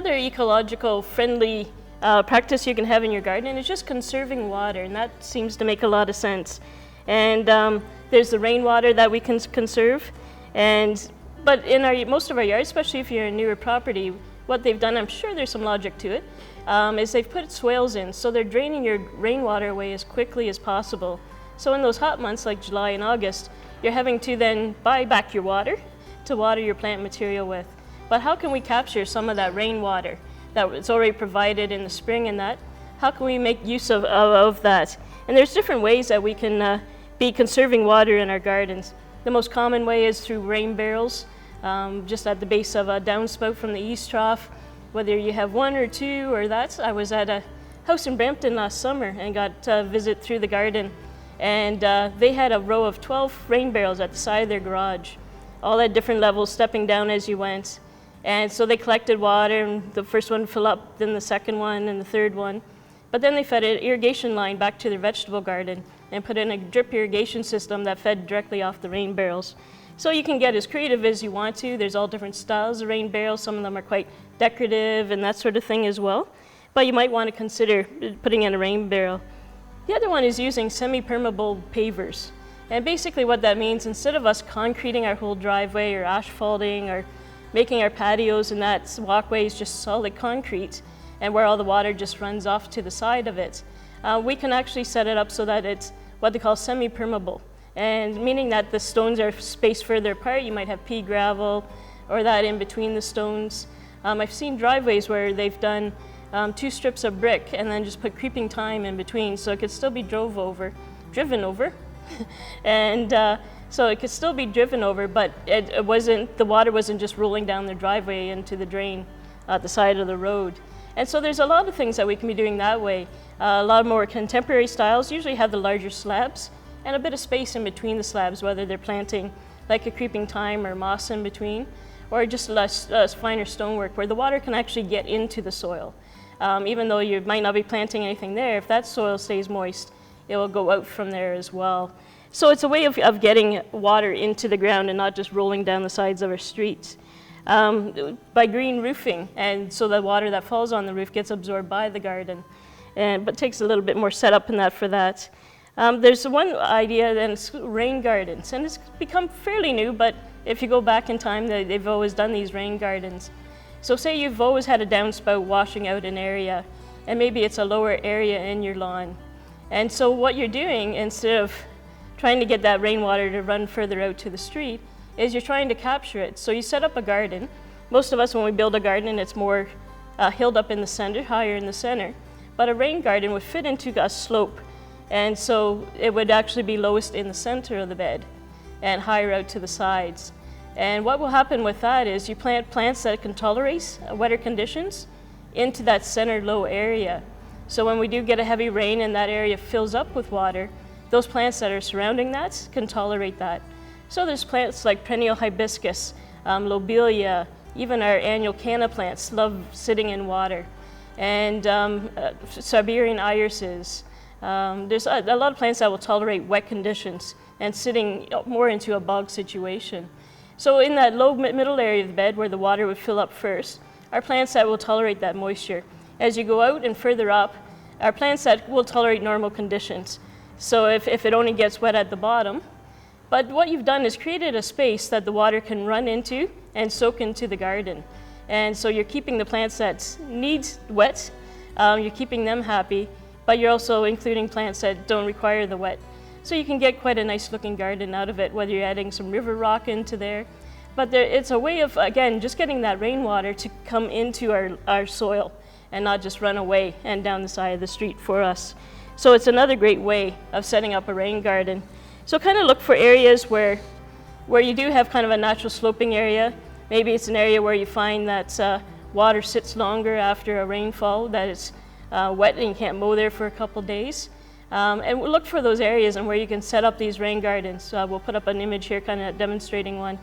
another ecological friendly practice you can have in your garden is just conserving water, and that seems to make a lot of sense. And there's the rainwater that we can conserve, but in most of our yards, especially if you're a newer property, what they've done, I'm sure there's some logic to it, is they've put swales in, so they're draining your rainwater away as quickly as possible. So in those hot months like July and August, you're having to then buy back your water to water your plant material with. But how can we capture some of that rainwater that was already provided in the spring and that? How can we make use of that? And there's different ways that we can be conserving water in our gardens. The most common way is through rain barrels, just at the base of a downspout from the east trough, whether you have one or two or that. I was at a house in Brampton last summer and got a visit through the garden, and they had a row of 12 rain barrels at the side of their garage, all at different levels, stepping down as you went. And so they collected water, and the first one filled up, then the second one, and the third one. But then they fed an irrigation line back to their vegetable garden and put in a drip irrigation system that fed directly off the rain barrels. So you can get as creative as you want to. There's all different styles of rain barrels. Some of them are quite decorative and that sort of thing as well. But you might want to consider putting in a rain barrel. The other one is using semi-permeable pavers. And basically what that means, instead of us concreting our whole driveway or asphalting or making our patios and that walkways just solid concrete and where all the water just runs off to the side of it, we can actually set it up so that it's what they call semi-permeable. And meaning that the stones are spaced further apart. You might have pea gravel or that in between the stones. I've seen driveways where they've done 2 strips of brick and then just put creeping thyme in between so it could still be driven over. And so it could still be driven over, but the water wasn't just rolling down the driveway into the drain at the side of the road. And so there's a lot of things that we can be doing that way. A lot more contemporary styles usually have the larger slabs and a bit of space in between the slabs, whether they're planting like a creeping thyme or moss in between, or just less finer stonework where the water can actually get into the soil. Even though you might not be planting anything there, if that soil stays moist, it will go out from there as well. So it's a way of getting water into the ground and not just rolling down the sides of our streets. By green roofing, and so the water that falls on the roof gets absorbed by the garden, but takes a little bit more setup in that for that. There's one idea, and it's rain gardens, and it's become fairly new, but if you go back in time, they've always done these rain gardens. So say you've always had a downspout washing out an area, and maybe it's a lower area in your lawn. And so what you're doing, instead of trying to get that rainwater to run further out to the street, is you're trying to capture it. So you set up a garden. Most of us, when we build a garden, it's more hilled up in the center, higher in the center. But a rain garden would fit into a slope. And so it would actually be lowest in the center of the bed and higher out to the sides. And what will happen with that is you plant plants that can tolerate wetter conditions into that center low area. So when we do get a heavy rain and that area fills up with water, those plants that are surrounding that can tolerate that. So there's plants like perennial hibiscus, lobelia, even our annual canna plants love sitting in water, and Siberian irises. There's a lot of plants that will tolerate wet conditions and sitting more into a bog situation. So in that low middle area of the bed where the water would fill up first, are plants that will tolerate that moisture. As you go out and further up, are plants that will tolerate normal conditions. So if it only gets wet at the bottom, but what you've done is created a space that the water can run into and soak into the garden. And so you're keeping the plants that need wet, you're keeping them happy, but you're also including plants that don't require the wet. So you can get quite a nice looking garden out of it, whether you're adding some river rock into there. But it's a way of, again, just getting that rainwater to come into our soil and not just run away and down the side of the street for us. So it's another great way of setting up a rain garden. So kind of look for areas where you do have kind of a natural sloping area. Maybe it's an area where you find that water sits longer after a rainfall, that it's wet and you can't mow there for a couple days. And we'll look for those areas and where you can set up these rain gardens. We'll put up an image here kind of demonstrating one.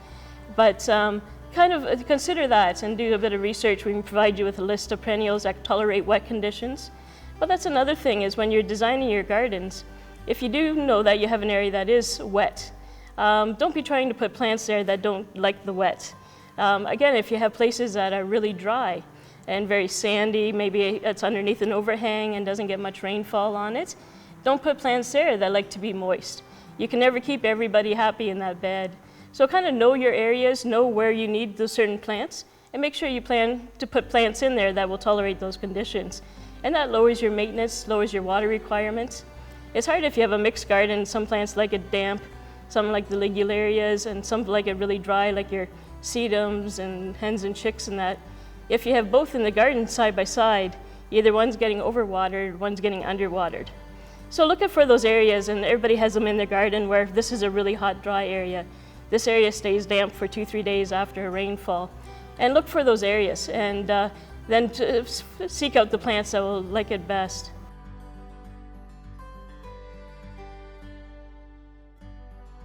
But kind of consider that and do a bit of research. We can provide you with a list of perennials that tolerate wet conditions. But that's another thing, is when you're designing your gardens, if you do know that you have an area that is wet, don't be trying to put plants there that don't like the wet. Again, if you have places that are really dry, and very sandy, maybe it's underneath an overhang and doesn't get much rainfall on it, don't put plants there that like to be moist. You can never keep everybody happy in that bed. So kind of know your areas, know where you need those certain plants, and make sure you plan to put plants in there that will tolerate those conditions. And that lowers your maintenance, lowers your water requirements. It's hard if you have a mixed garden. Some plants like it damp, some like the ligularias, and some like it really dry, like your sedums and hens and chicks and that. If you have both in the garden side by side, either one's getting overwatered, one's getting underwatered. So look for those areas, and everybody has them in their garden where this is a really hot, dry area. This area stays damp for 2-3 days after a rainfall. And look for those areas, and then seek out the plants that will like it best.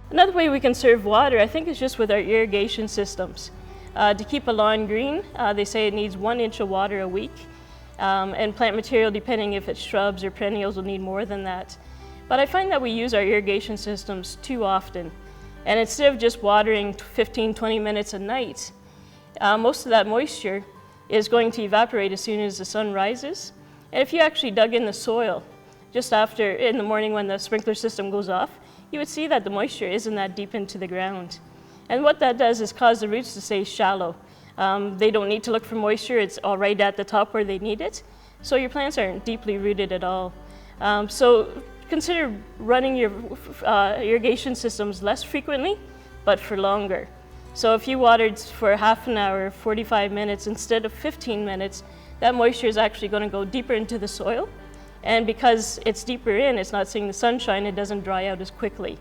Another way we conserve water, I think, is just with our irrigation systems. To keep a lawn green, they say it needs 1 inch of water a week. And plant material, depending if it's shrubs or perennials, will need more than that. But I find that we use our irrigation systems too often. And instead of just watering 15-20 minutes a night, most of that moisture is going to evaporate as soon as the sun rises. And if you actually dug in the soil just after, in the morning when the sprinkler system goes off, you would see that the moisture isn't that deep into the ground. And what that does is cause the roots to stay shallow. They don't need to look for moisture, it's all right at the top where they need it. So your plants aren't deeply rooted at all. So consider running your irrigation systems less frequently, but for longer. So if you watered for half an hour, 45 minutes instead of 15 minutes, that moisture is actually going to go deeper into the soil. And because it's deeper in, it's not seeing the sunshine, it doesn't dry out as quickly.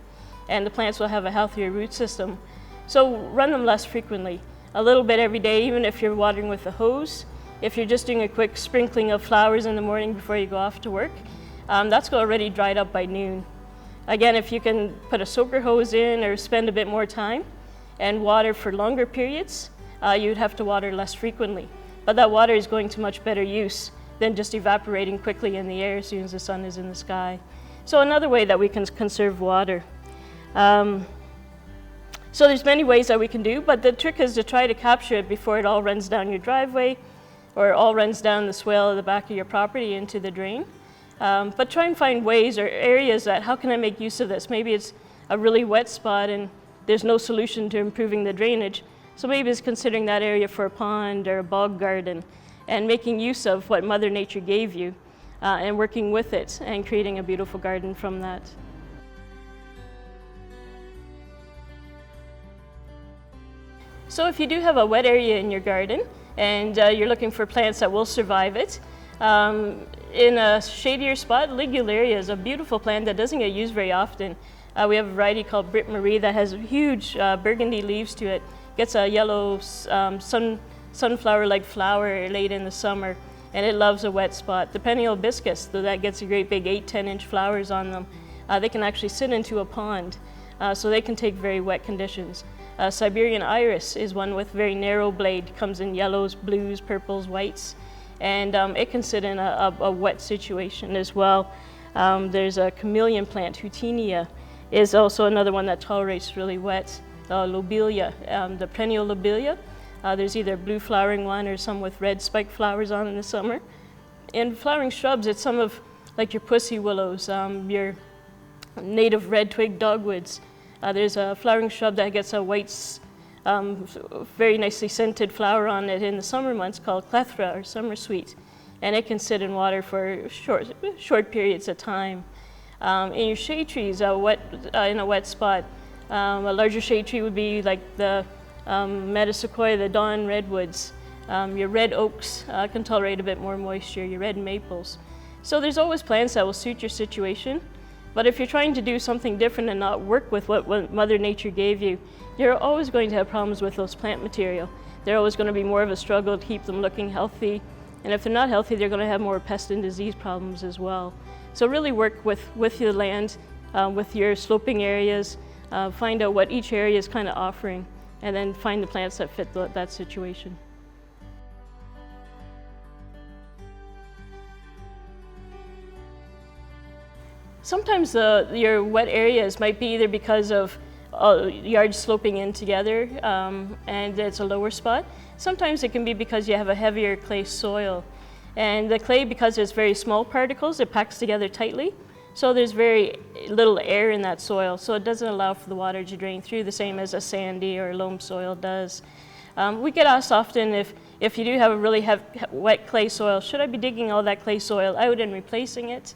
And the plants will have a healthier root system. So run them less frequently. A little bit every day, even if you're watering with a hose. If you're just doing a quick sprinkling of flowers in the morning before you go off to work, that's already dried up by noon. Again, if you can put a soaker hose in or spend a bit more time and water for longer periods, you'd have to water less frequently. But that water is going to much better use than just evaporating quickly in the air as soon as the sun is in the sky. So another way that we can conserve water. So there's many ways that we can do, but the trick is to try to capture it before it all runs down your driveway or all runs down the swale at the back of your property into the drain. But try and find ways or areas that, how can I make use of this? Maybe it's a really wet spot and there's no solution to improving the drainage. So maybe it's considering that area for a pond or a bog garden and making use of what Mother Nature gave you and working with it and creating a beautiful garden from that. So if you do have a wet area in your garden and you're looking for plants that will survive it, in a shadier spot, ligularia is a beautiful plant that doesn't get used very often. We have a variety called Mori that has huge burgundy leaves to it, gets a yellow sunflower-like flower late in the summer, and it loves a wet spot. The perennial hibiscus, though that gets a great big 8-10 inch flowers on them, they can actually sit into a pond, so they can take very wet conditions. Siberian iris is one with very narrow blade, comes in yellows, blues, purples, whites, and it can sit in a wet situation as well. There's a chameleon plant, Houtinia, is also another one that tolerates really wet. Lobelia, the perennial lobelia, there's either a blue flowering one or some with red spiked flowers on in the summer. In flowering shrubs, it's some of like your pussy willows, your native red twig dogwoods. There's a flowering shrub that gets a white, very nicely scented flower on it in the summer months called clethra or summer sweet, and it can sit in water for short periods of time. In your shade trees, in a wet spot, a larger shade tree would be like the metasequoia, the dawn redwoods. Your red oaks can tolerate a bit more moisture, your red maples. So there's always plants that will suit your situation. But if you're trying to do something different and not work with what Mother Nature gave you, you're always going to have problems with those plant material. They're always going to be more of a struggle to keep them looking healthy. And if they're not healthy, they're going to have more pest and disease problems as well. So really work with your land, with your sloping areas, find out what each area is kind of offering, and then find the plants that fit that situation. Sometimes your wet areas might be either because of yards sloping in together and it's a lower spot. Sometimes it can be because you have a heavier clay soil. And the clay, because it's very small particles, it packs together tightly. So there's very little air in that soil, so it doesn't allow for the water to drain through the same as a sandy or loam soil does. We get asked often if you do have a really wet clay soil, should I be digging all that clay soil out and replacing it?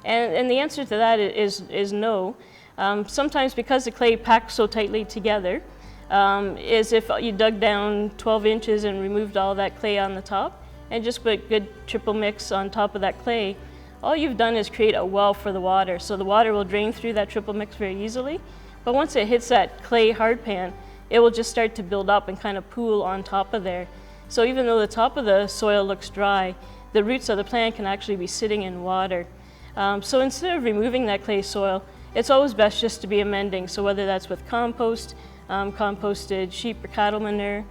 And the answer to that is no. Sometimes because the clay packs so tightly together, is if you dug down 12 inches and removed all that clay on the top and just put good triple mix on top of that clay, all you've done is create a well for the water. So the water will drain through that triple mix very easily, but once it hits that clay hard pan, it will just start to build up and kind of pool on top of there. So even though the top of the soil looks dry, the roots of the plant can actually be sitting in water. So instead of removing that clay soil, it's always best just to be amending. So whether that's with compost, composted sheep or cattle manure,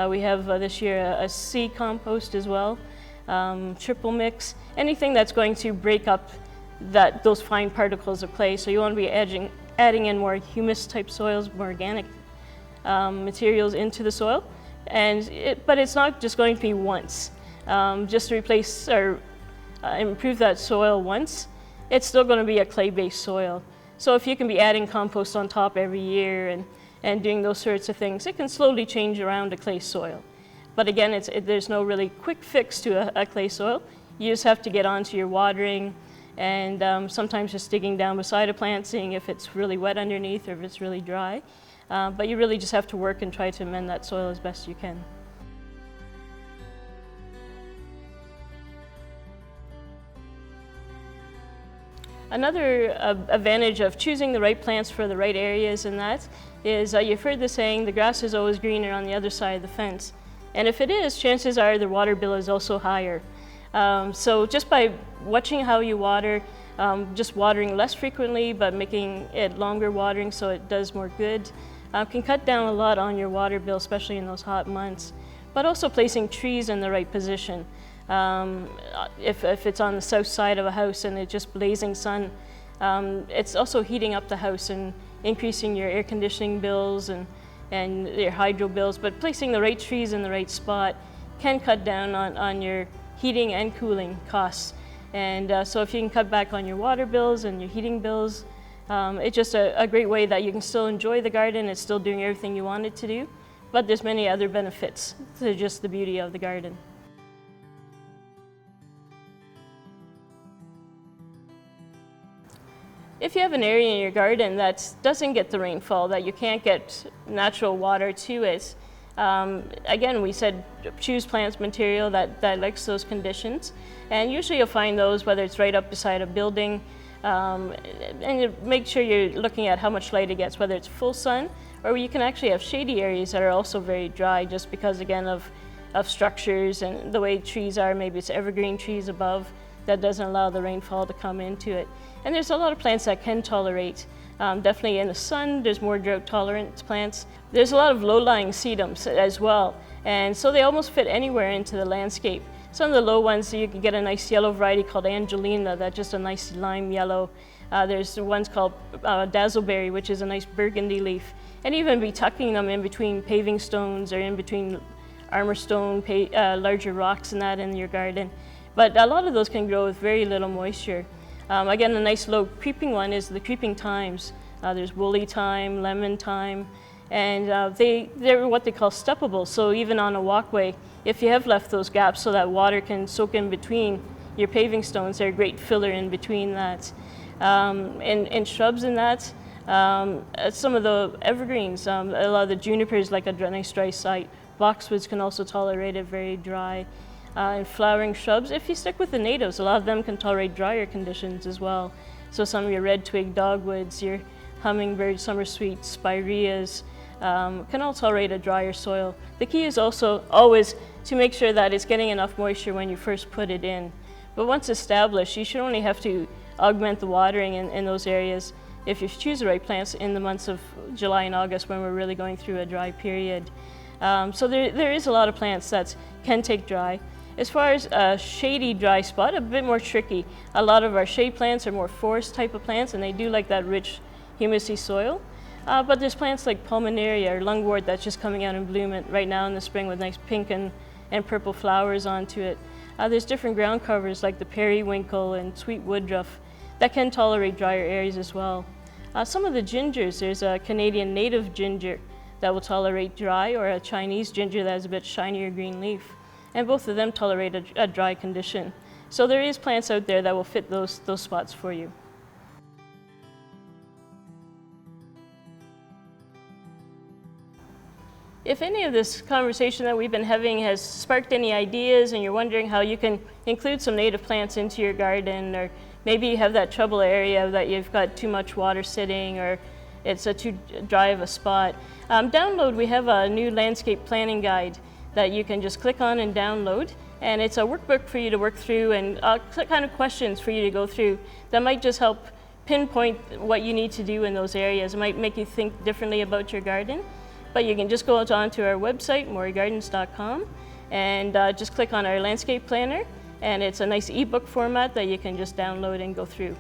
we have this year a seed compost as well, triple mix, anything that's going to break up those fine particles of clay. So you want to be adding in more humus type soils, more organic materials into the soil. But it's not just going to be once. Just to replace or improve that soil once, it's still going to be a clay-based soil. So if you can be adding compost on top every year and doing those sorts of things, it can slowly change around a clay soil. But again, there's no really quick fix to a clay soil. You just have to get onto your watering and sometimes just digging down beside a plant, seeing if it's really wet underneath or if it's really dry. But you really just have to work and try to amend that soil as best you can. Another advantage of choosing the right plants for the right areas in that is you've heard the saying, the grass is always greener on the other side of the fence. And if it is, chances are the water bill is also higher. So just by watching how you water, just watering less frequently but making it longer watering so it does more good, can cut down a lot on your water bill, especially in those hot months. But also placing trees in the right position. If it's on the south side of a house and it's just blazing sun, it's also heating up the house and increasing your air conditioning bills and your hydro bills. But placing the right trees in the right spot can cut down on your heating and cooling costs. And so if you can cut back on your water bills and your heating bills, it's just a great way that you can still enjoy the garden. It's still doing everything you want it to do, but there's many other benefits to just the beauty of the garden. If you have an area in your garden that doesn't get the rainfall, that you can't get natural water to it, again, we said choose plants material that likes those conditions. And usually you'll find those, whether it's right up beside a building, and you make sure you're looking at how much light it gets, whether it's full sun, or you can actually have shady areas that are also very dry just because, again, of structures and the way trees are. Maybe it's evergreen trees above that doesn't allow the rainfall to come into it. And there's a lot of plants that can tolerate, definitely in the sun, there's more drought tolerant plants. There's a lot of low-lying sedums as well, and so they almost fit anywhere into the landscape. Some of the low ones, you can get a nice yellow variety called Angelina, that's just a nice lime yellow. There's ones called dazzleberry, which is a nice burgundy leaf. And even be tucking them in between paving stones or in between armor stone, larger rocks and that in your garden. But a lot of those can grow with very little moisture. Again, a nice low creeping one is the creeping thymes. There's woolly thyme, lemon thyme, and they're what they call steppable. So even on a walkway, if you have left those gaps so that water can soak in between your paving stones, they're a great filler in between that. And shrubs in that, some of the evergreens, a lot of the junipers like a nice dry site. Boxwoods can also tolerate it very dry. And flowering shrubs, if you stick with the natives, a lot of them can tolerate drier conditions as well. So some of your red twig dogwoods, your hummingbird, summer sweet, spireas, can all tolerate a drier soil. The key is also always to make sure that it's getting enough moisture when you first put it in. But once established, you should only have to augment the watering in those areas if you choose the right plants in the months of July and August when we're really going through a dry period. So there is a lot of plants that can take dry. As far as a shady, dry spot, a bit more tricky. A lot of our shade plants are more forest type of plants, and they do like that rich, humusy soil. But there's plants like pulmonaria or lungwort that's just coming out in bloom right now in the spring with nice pink and purple flowers onto it. There's different ground covers like the periwinkle and sweet woodruff that can tolerate drier areas as well. Some of the gingers, there's a Canadian native ginger that will tolerate dry, or a Chinese ginger that has a bit shinier green leaf. And both of them tolerate a dry condition. So there is plants out there that will fit those spots for you. If any of this conversation that we've been having has sparked any ideas and you're wondering how you can include some native plants into your garden, or maybe you have that trouble area that you've got too much water sitting or it's a too dry of a spot, download, we have a new landscape planning guide that you can just click on and download. And it's a workbook for you to work through and kind of questions for you to go through that might just help pinpoint what you need to do in those areas. It might make you think differently about your garden. But you can just go onto our website, morigardens.com, and just click on our landscape planner, and it's a nice ebook format that you can just download and go through.